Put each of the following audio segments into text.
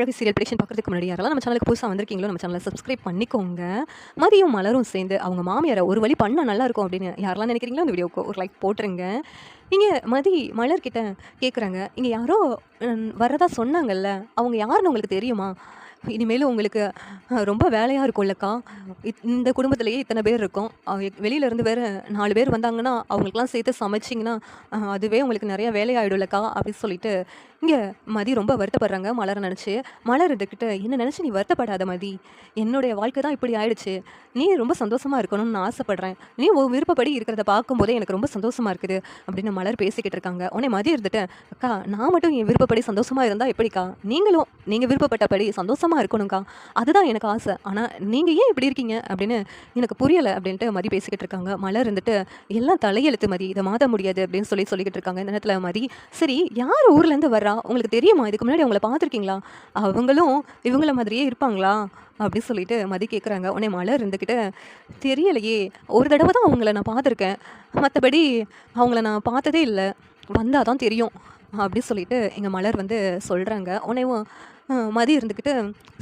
அழகு serial prediction பார்க்குறதுக்கு முன்னாடி யாரெல்லாம் நம்ம சேனலுக்கு புதுசாக வந்திருக்கீங்களோ நம்ம சேனலை சப்ஸ்கிரைப் பண்ணிக்கோங்க. மதியும் மலரும் சேர்ந்து அவங்க மாமியாரை ஒரு வழி பண்ணால் நல்லாயிருக்கும் அப்படின்னு யாரெல்லாம் நினைக்கிறீங்களோ அந்த வீடியோவுக்கு ஒரு லைக் போட்டுருங்க. இங்கே மலர்கிட்ட கேட்குறாங்க, இங்கே யாரோ வரதா சொன்னாங்கல்ல, அவங்க யாருன்னு உங்களுக்கு தெரியுமா? இனிமேலும் உங்களுக்கு ரொம்ப வேலையாக இருக்கும்லக்கா. இந்த குடும்பத்திலேயே இத்தனை பேர் இருக்கோம். வெளியிலேருந்து வேறு 4 பேர் வந்தாங்கன்னா அவங்களுக்குலாம் சேர்த்து சமைச்சிங்கன்னா அதுவே உங்களுக்கு நிறையா வேலையாகிடும்லக்கா அப்படின்னு சொல்லிட்டு இங்கே ரொம்ப வருத்தப்படுறாங்க மலரை நினச்சி. மலர் இருந்துக்கிட்டு, என்ன நினச்சி நீ வருத்தப்படாத மதி, என்னுடைய வாழ்க்கை தான் இப்படி ஆயிடுச்சு, நீ ரொம்ப சந்தோஷமாக இருக்கணும்னு நான் ஆசைப்பட்றேன், நீ விருப்பப்படி இருக்கிறத பார்க்கும்போதே எனக்கு ரொம்ப சந்தோஷமாக இருக்குது அப்படின்னு மலர் பேசிக்கிட்டு இருக்காங்க. உடனே மதி இருந்துட்டு, அக்கா நான் மட்டும் என் விருப்பப்படி சந்தோஷமாக இருந்தால் எப்படிக்கா? நீங்களும் நீங்கள் விருப்பப்பட்டபடி சந்தோஷமாக இருக்கணும்க்கா, அதுதான் எனக்கு ஆசை. ஆனால் நீங்கள் ஏன் இப்படி இருக்கீங்க அப்படின்னு எனக்கு புரியலை அப்படின்ட்டு மதி பேசிக்கிட்டு இருக்காங்க. மலர் இருந்துட்டு, எல்லாம் தலையெழுத்து மதி, இதை மாற்ற முடியாது அப்படின்னு சொல்லிக்கிட்டு இருக்காங்க. இந்த நேரத்தில் மதி, சரி யார் ஊர்லேருந்து வர்றா, உங்களுக்கு தெரியுமா? இதுக்கு முன்னாடி அவங்கள பார்த்துருக்கீங்களா? அவங்களும் இவங்கள மாதிரியே இருப்பாங்களா அப்படி சொல்லிட்டு மதி கேட்குறாங்க. உடனே மலர் இருந்துக்கிட்டு, தெரியலையே, ஒரு தடவை தான் அவங்கள நான் பார்த்துருக்கேன், மற்றபடி அவங்கள நான் பார்த்ததே இல்லை, வந்தால் தான் தெரியும் அப்படி சொல்லிட்டு எங்கள் மலர் சொல்கிறாங்க. உடனேவும் மதி இருந்துக்கிட்டு,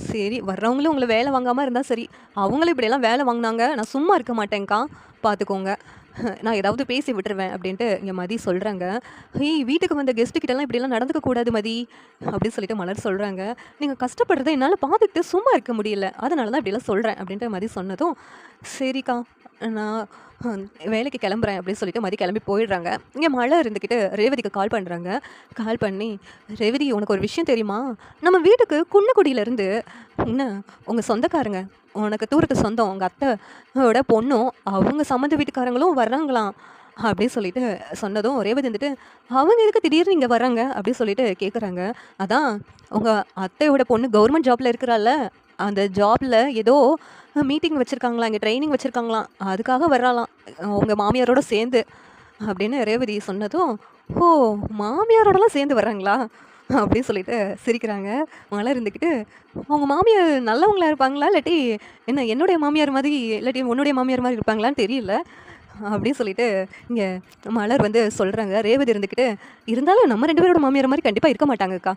சரி வர்றவங்களும் உங்களை வேலை வாங்காமல் இருந்தால் சரி, அவங்களும் இப்படியெல்லாம் வேலை வாங்கினாங்க நான் சும்மா இருக்க மாட்டேங்க்கா, பார்த்துக்கோங்க, நான் ஏதாவது பேசி விட்டுருவேன் அப்படின்ட்டு இங்கே மதி சொல்கிறாங்க. வீட்டுக்கு வந்த கெஸ்ட்டுக்கிட்டலாம் இப்படியெல்லாம் நடந்துக்கக்கூடாது மதி அப்படின்னு சொல்லிட்டு மலர் சொல்கிறாங்க. நீங்கள் கஷ்டப்படுறதை என்னால் பார்த்துக்கிட்டு சும்மா இருக்க முடியல, அதனால தான் இப்படிலாம் சொல்கிறேன் அப்படின்ட்டு மதி சொன்னதும், சரிக்கா நான் வேலைக்கு கிளம்புறேன் அப்படின்னு சொல்லிட்டு மதி கிளம்பி போயிடுறாங்க. இங்கே மலர் இருந்துக்கிட்டு ரேவதிக்கு கால் பண்ணுறாங்க. கால் பண்ணி, ரேவதி உனக்கு ஒரு விஷயம் தெரியுமா, நம்ம வீட்டுக்கு குன்னக்குடியிலேருந்து என்ன உங்கள் சொந்தக்காரங்க, உனக்கு தூரத்து சொந்தம் உங்கள் அத்தையோட பொண்ணும் அவங்க சம்மந்த வீட்டுக்காரங்களும் வர்றாங்களாம் அப்படின்னு சொல்லிட்டு சொன்னதும் ரேவதி அவங்க எதுக்கு திடீர்னு இங்கே வர்றாங்க அப்படின்னு சொல்லிட்டு கேட்குறாங்க. அதான் உங்கள் அத்தையோட பொண்ணு கவர்மெண்ட் ஜாப்பில் இருக்கிறாள்ல, அந்த ஜாபில் ஏதோ மீட்டிங் வச்சுருக்காங்களாம், இங்கே ட்ரைனிங் வச்சுருக்காங்களாம், அதுக்காக வர்றாலாம் உங்கள் மாமியாரோட சேர்ந்து அப்படின்னு ரேவதி சொன்னதும், ஓ மாமியாரோடலாம் சேர்ந்து வர்றாங்களா அப்படின்னு சொல்லிட்டு சிரிக்கிறாங்க. மலர் இருந்துக்கிட்டு, உங்கள் மாமியார் நல்லவங்களா இருப்பாங்களா, இல்லாட்டி என்ன என்னுடைய மாமியார் மாதிரி இல்லாட்டி உன்னுடைய மாமியார் மாதிரி இருப்பாங்களான்னு தெரியல அப்படின்னு சொல்லிட்டு இங்கே மலர் சொல்கிறாங்க. ரேவதி இருந்துக்கிட்டு, இருந்தாலும் நம்ம 2 பேரோட மாமியார் மாதிரி கண்டிப்பாக இருக்க மாட்டாங்கக்கா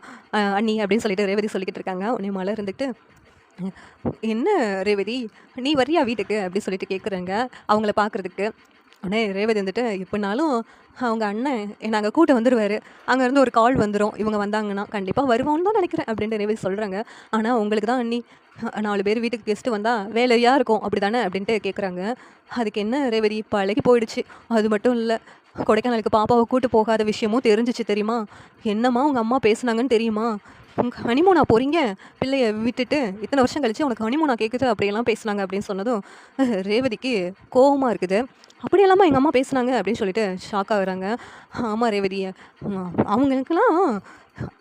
அண்ணி அப்படின்னு சொல்லிட்டு ரேவதி சொல்லிக்கிட்டு இருக்காங்க. உடனே மலர் இருந்துக்கிட்டு, என்ன ரேவதி நீ வரியா வீட்டுக்கு அப்படி சொல்லிட்டு கேட்குறாங்க அவங்கள பார்க்குறதுக்கு. உடனே ரேவதி எப்படினாலும் அவங்க அண்ணன் நாங்கள் கூட்ட வந்துடுவார், அங்கேருந்து ஒரு கால் வந்துடும், இவங்க வந்தாங்கன்னா கண்டிப்பாக வருவோன்னு தான் நினைக்கிறேன் அப்படின்ட்டு ரேவதி சொல்கிறாங்க. ஆனால் உங்களுக்கு தான் அண்ணி 4 பேர் வீட்டுக்கு கெஸ்ட்டு வந்தால் வேலையாக இருக்கும் அப்படி தானே அப்படின்ட்டு கேட்குறாங்க. அதுக்கு என்ன ரேவதி, பழகி போயிடுச்சு. அது மட்டும் இல்லை, கொடைக்கானலுக்கு பாப்பாவை கூட்டு போகாத விஷயமும் தெரிஞ்சிச்சு தெரியுமா, என்னம்மா உங்கள் அம்மா பேசுனாங்கன்னு தெரியுமா, உங்கள் ஹனிமூனா போகிறீங்க பிள்ளைய விட்டுட்டு, இத்தனை வருஷம் கழிச்சு உனக்கு ஹனிமூனா கேட்குது அப்படியெல்லாம் பேசுனாங்க அப்படின்னு சொன்னதும் ரேவதிக்கு கோபமாக இருக்குது. அப்படியெல்லாமா எங்கள் அம்மா பேசுனாங்க அப்படின்னு சொல்லிட்டு ஷாக் ஆகுறாங்க. ஆமாம் ரேவதி, அவங்களுக்கெல்லாம்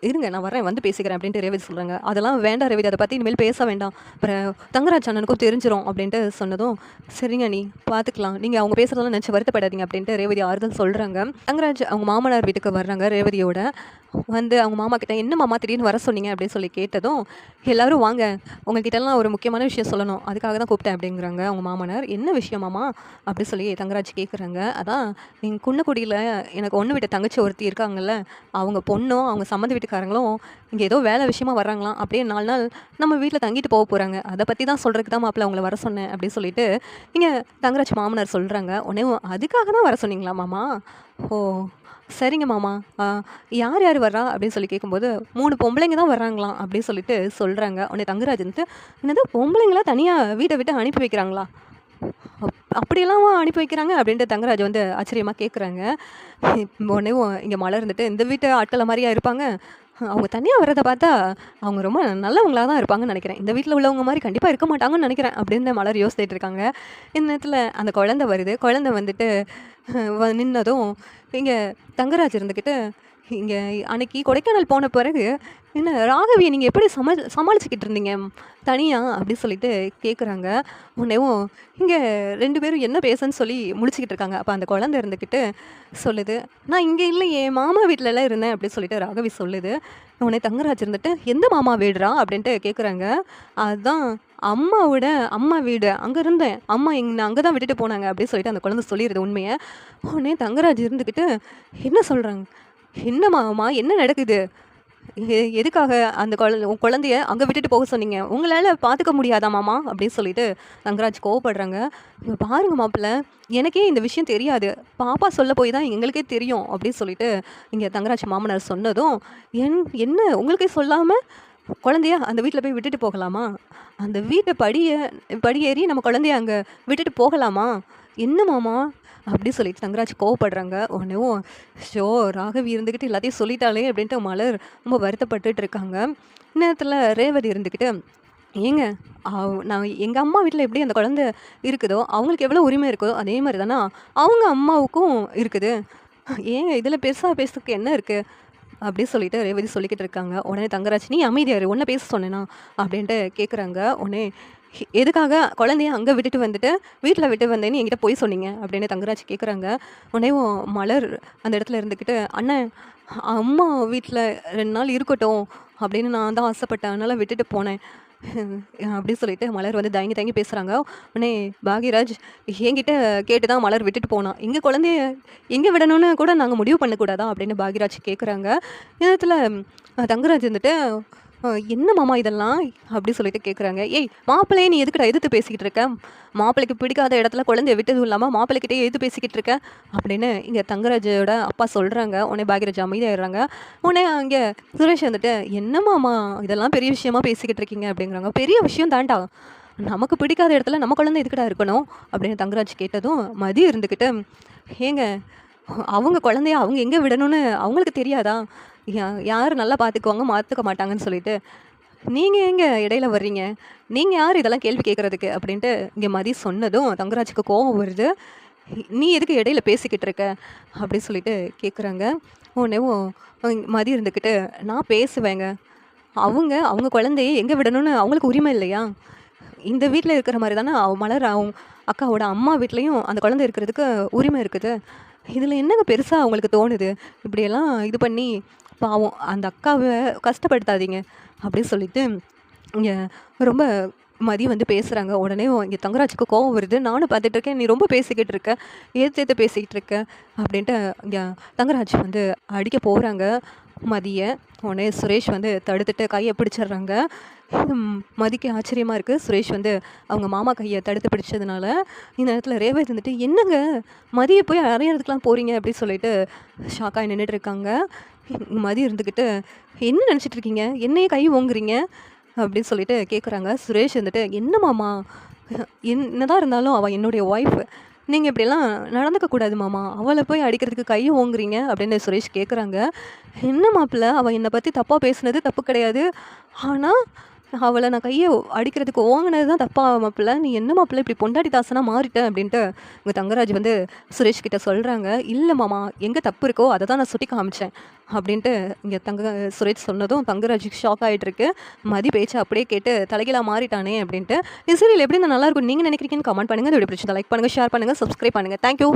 இருங்க நான் வரேன் பேசிக்கிறேன் அப்படின்ட்டு ரேவதி சொல்கிறாங்க. அதெல்லாம் வேண்டாம் ரேவதி, அதை பற்றி இனிமேல் பேச வேண்டாம், அப்புறம் தங்கராஜ் அண்ணனுக்கும் தெரிஞ்சிடும் அப்படின்ட்டு சொன்னதும், சரிங்க நீ பார்த்துக்கலாம், நீங்கள் அவங்க பேசுகிறதெல்லாம் நினச்சி வருத்தப்படாதீங்க அப்படின்ட்டு ரேவதி ஆறுதல் சொல்கிறாங்க. தங்கராஜ் அவங்க மாமனார் வீட்டுக்கு வர்றாங்க. ரேவதியோட அவங்க மாமா கிட்ட, என்ன மாமா திடீர்னு வர சொன்னீங்க அப்படின்னு சொல்லி கேட்டதும், எல்லோரும் வாங்க உங்ககிட்டலாம் ஒரு முக்கியமான விஷயம் சொல்லணும், அதுக்காக தான் கூப்பிட்டேன் அப்படிங்கிறாங்க அவங்க மாமனார். என்ன விஷயம் மாமா அப்படி சொல்லி தங்கராஜ் கேட்குறாங்க. அதான் எங்கள் குன்னக்குடியில் எனக்கு ஒன்று விட்ட தங்கச்சி ஒருத்தி இருக்காங்கல்ல, அவங்க பொண்ணும் அவங்க சம்மந்த வீட்டுக்காரங்களும் இங்கே ஏதோ வேலை விஷயமா வர்றாங்களாம், அப்படியே 4 நாள் நம்ம வீட்டில் தங்கிட்டு போக போகிறாங்க, அதை பற்றி தான் சொல்கிறதுக்கு தான் மாப்பிள்ள அவங்கள வர சொன்னேன் அப்படின்னு சொல்லிட்டு இங்கே தங்கராஜ் மாமனார் சொல்கிறாங்க. உடனே அதுக்காக தான் வர சொன்னீங்களா மாமா? ஓ சரிங்க மாமா, யார் யார் வர்றா அப்படின்னு சொல்லி கேட்கும்போது 3 பொம்பளைங்க தான் வர்றாங்களாம் அப்படின்னு சொல்லிட்டு சொல்கிறாங்க. உடனே தங்கராஜ் என்னது பொம்பளைங்களாம் தனியாக வீட்டை விட்டு அனுப்பி வைக்கிறாங்களா, அப்படியெல்லாம் அனுப்பி வைக்கிறாங்க அப்படின்ட்டு தங்கராஜ் ஆச்சரியமாக கேட்குறாங்க. உடனே இங்கே மலர் இந்த வீட்டு ஆட்களை மாதிரியா இருப்பாங்க, அவங்க தனியாக வர்றதை பார்த்தா அவங்க ரொம்ப நல்லவங்களாக தான் இருப்பாங்கன்னு நினைக்கிறேன், இந்த வீட்டில் உள்ளவங்க மாதிரி கண்டிப்பாக இருக்க மாட்டாங்கன்னு நினைக்கிறேன் அப்படின்னு மலர் யோசிச்சுட்டு இருக்காங்க. இந்த நேரத்தில் அந்த குழந்தை வருது. குழந்தை நின்னதும் இங்கே தங்கராஜ் இருந்துக்கிட்டு, இங்கே அன்னைக்கு கொடைக்கானல் போன பிறகு என்ன ராகவியை நீங்கள் எப்படி சமாளிச்சுக்கிட்டு இருந்தீங்க தனியாக அப்படி சொல்லிட்டு கேட்குறாங்க. உடனேவும் இங்கே 2 பேரும் என்ன பேசுன்னு சொல்லி முழிச்சிக்கிட்டு இருக்காங்க. அப்போ அந்த குழந்தை இருந்துக்கிட்டு சொல்லுது, நான் இங்கே இல்லை என் மாமா வீட்டிலலாம் இருந்தேன் அப்படி சொல்லிட்டு ராகவி சொல்லுது. உடனே தங்கராஜ் எந்த மாமா வீடுறா அப்படின்ட்டு கேட்குறாங்க. அதுதான் அம்மா வீடு, அங்கே இருந்தேன், அம்மா என்னை அங்கே தான் விட்டுட்டு போனாங்க அப்படின்னு சொல்லிட்டு அந்த குழந்தை சொல்லிடுது உண்மையை. உடனே தங்கராஜ் இருந்துக்கிட்டு, என்ன சொல்கிறாங்க, என்ன மாமா என்ன நடக்குது, எதுக்காக அந்த உன் குழந்தைய அங்கே விட்டுட்டு போக சொன்னீங்க? உங்களால் பார்த்துக்க முடியாதா மாமா அப்படின்னு சொல்லிட்டு தங்கராஜ் கோவப்படுறாங்க. இங்க பாருங்க மாப்பிள்ள, எனக்கே இந்த விஷயம் தெரியாது. பாப்பா சொல்ல போய் தான் எங்களுக்கே தெரியும் அப்படின்னு சொல்லிட்டு இங்கே தங்கராஜ் மாமனார் சொன்னதும், என்ன உங்களுக்கே சொல்லாம குழந்தைய அந்த வீட்டில் போய் விட்டுட்டு போகலாமா? அந்த வீட்டை படியேறி நம்ம குழந்தைய அங்கே விட்டுட்டு போகலாமா? என்ன மாமா அப்படி சொல்லிட்டு தங்கராஜ் கோவப்படுறாங்க. உடனேவும் ஷோ ராகவி இருந்துக்கிட்டு எல்லாத்தையும் சொல்லிட்டாளே அப்படின்ட்டு மலர் ரொம்ப வருத்தப்பட்டுட்டு இருக்காங்க. இந்நேரத்தில் ரேவதி இருந்துக்கிட்டு, ஏங்க நான் எங்கள் அம்மா வீட்டில் எப்படி அந்த குழந்தை இருக்குதோ அவங்களுக்கு எவ்வளோ உரிமை இருக்கோ அதே மாதிரி தானே அவங்க அம்மாவுக்கும் இருக்குது. ஏங்க இதில் பெருசாக பேசுறதுக்கு என்ன இருக்குது அப்படி சொல்லிட்டு ரேவதி சொல்லிக்கிட்டு இருக்காங்க. உடனே தங்கராஜ், நீ அமைதியாரு, உன்னை பேச சொன்னேனா அப்படின்ட்டு கேட்குறாங்க. உடனே எதுக்காக குழந்தைய அங்கே விட்டுட்டு வந்துட்டு வீட்டில் விட்டு வந்தேன்னு என்கிட்ட போய் சொன்னீங்க அப்படின்னு தங்கராஜ் கேட்குறாங்க. உடனேவும் மலர் அந்த இடத்துல இருந்துக்கிட்டு, அண்ணன் அம்மா வீட்டில் 2 நாள் இருக்கட்டும் அப்படின்னு நான் தான் ஆசைப்பட்டேன், அதனால் விட்டுட்டு போனேன் அப்படின்னு சொல்லிட்டு மலர் வந்து தயங்கி தயங்கி பேசுகிறாங்க. உடனே பாக்யராஜ், என்கிட்ட கேட்டு தான் மலர் விட்டுட்டு போனான், எங்கள் குழந்தைய எங்கே விடணும்னு கூட நாங்கள் முடிவு பண்ணக்கூடாதா அப்படின்னு பாக்யராஜ் கேட்குறாங்க. நேரத்தில் தங்கராஜ் வந்துட்டு, என்ன மாமா இதெல்லாம் அப்படி சொல்லிட்டு கேட்குறாங்க. ஏய் மாப்பிள்ளையே நீ எதுக்குடா எதிர்த்து பேசிக்கிட்டு இருக்க? மாப்பிள்ளைக்கு பிடிக்காத இடத்துல குழந்தைய விட்டதும் இல்லாமல் மாப்பிள்ளைக்கிட்டே எதிர்த்து பேசிக்கிட்டு இருக்க அப்படின்னு இங்கே தங்கராஜோட அப்பா சொல்கிறாங்க. உடனே பாக்யராஜ் அமைதியாயிடுறாங்க. உடனே அங்கே சுரேஷ் வந்துட்டு, என்ன மாமா இதெல்லாம் பெரிய விஷயமா பேசிக்கிட்டு இருக்கீங்க அப்படிங்கிறாங்க. பெரிய விஷயம் தாண்டா, நமக்கு பிடிக்காத இடத்துல நம்ம குழந்தை எதுக்குடா இருக்கணும் அப்படின்னு தங்கராஜ் கேட்டதும் மதி இருந்துக்கிட்டு, ஏங்க அவங்க குழந்தைய அவங்க எங்கே விடணும்னு அவங்களுக்கு தெரியாதா? யார் நல்லா பார்த்துக்குவாங்க மாற்றுக்க மாட்டாங்கன்னு சொல்லிட்டு நீங்கள் எங்கே இடையில வர்றீங்க? நீங்கள் யார் இதெல்லாம் கேள்வி கேட்குறதுக்கு அப்படின்ட்டு இங்கே மதி சொன்னதும் தங்கராஜுக்கு கோபம் வருது. நீ எதுக்கு இடையில பேசிக்கிட்டு இருக்க அப்படி சொல்லிட்டு கேட்குறாங்க. உடனேவும் மதி இருந்துக்கிட்டு, நான் பேசுவேங்க, அவங்க அவங்க குழந்தைய எங்கே விடணும்னு அவங்களுக்கு உரிமை இல்லையா? இந்த வீட்டில் இருக்கிற மாதிரி தானே மலர் அவங்க அக்காவோட அம்மா வீட்லேயும் அந்த குழந்தை இருக்கிறதுக்கு உரிமை இருக்குது. இதில் என்னங்க பெருசாக அவங்களுக்கு தோணுது? இப்படியெல்லாம் இது பண்ணி பாவம் அந்த அக்காவை கஷ்டப்படுத்தாதீங்க அப்படின்னு சொல்லிட்டு இங்கே ரொம்ப மதி வந்து பேசுகிறாங்க. உடனே இங்கே தங்கராஜுக்கு கோவம் வருது. நானும் பார்த்துட்டு இருக்கேன், நீ ரொம்ப பேசிக்கிட்டு இருக்க, ஏற்று பேசிக்கிட்டு இருக்க அப்படின்ட்டு இங்கே தங்கராஜ் வந்து அடிக்க போகிறாங்க மதியை. உடனே சுரேஷ் வந்து தடுத்துட்டு கையை பிடிச்சிடுறாங்க. மதிக்கு ஆச்சரியமாக இருக்குது. சுரேஷ் வந்து அவங்க மாமா கையை தடுத்து பிடிச்சதுனால இந்த நேரத்தில் ரேவதி வந்துட்டு, என்னங்க மதியை போய் அறையிறதுக்கெலாம் போகிறீங்க அப்படின்னு சொல்லிட்டு ஷாக்காக நின்றுட்டு இருக்காங்க. மதி இருந்துக்கிட்டு, என்ன நினச்சிட்டு இருக்கீங்க, என்னையே கை ஓங்குறீங்க அப்படின்னு சொல்லிட்டு கேட்குறாங்க. சுரேஷ் வந்துட்டு, என்ன மாமா என்னதான் இருந்தாலும் அவள் என்னுடைய ஒய்ஃப், நீங்கள் இப்படிலாம் நடந்துக்க கூடாது மாமா, அவளை போய் அடிக்கிறதுக்கு கையை ஓங்குறீங்க அப்படின்னு சுரேஷ் கேட்குறாங்க. என்ன மாப்பிள்ள, அவள் என்னை பற்றி தப்பாக பேசுனது தப்பு கிடையாது, ஆனால் அவளை நான் கையை அடிக்கிறதுக்கு ஓங்கினது தான் தப்பா மாப்பிள்ள, நீ என்ன மாப்பிள்ள இப்படி பொண்டாட்டி தாசனாக மாறிட்ட அப்படின்ட்டு உங்கள் தங்கராஜ் வந்து சுரேஷ் கிட்ட சொல்கிறாங்க. இல்லை மாமா, எங்கே தப்பு இருக்கோ அதை தான் நான் சுட்டி காமிச்சேன் அப்படின்ட்டு இங்கே சுரேஷ் சொன்னதும் தங்கராஜுக்கு ஷாக் ஆகிட்டு இருக்கு. மதி பேச்சு அப்படியே கேட்டு தலைகீழாக மாறிட்டானே அப்படின்ட்டு. இந்த சீரியல் எப்படி நான் நல்லாயிருக்கும் நீங்கள் நினைக்கிறீங்கன்னு கமெண்ட் பண்ணுங்கள். இந்த வீடியோ பிடிச்சதை லைக் பண்ணுங்கள், ஷேர் பண்ணுங்கள், சப்ஸ்கிரைப் பண்ணுங்கள். தேங்க்யூ.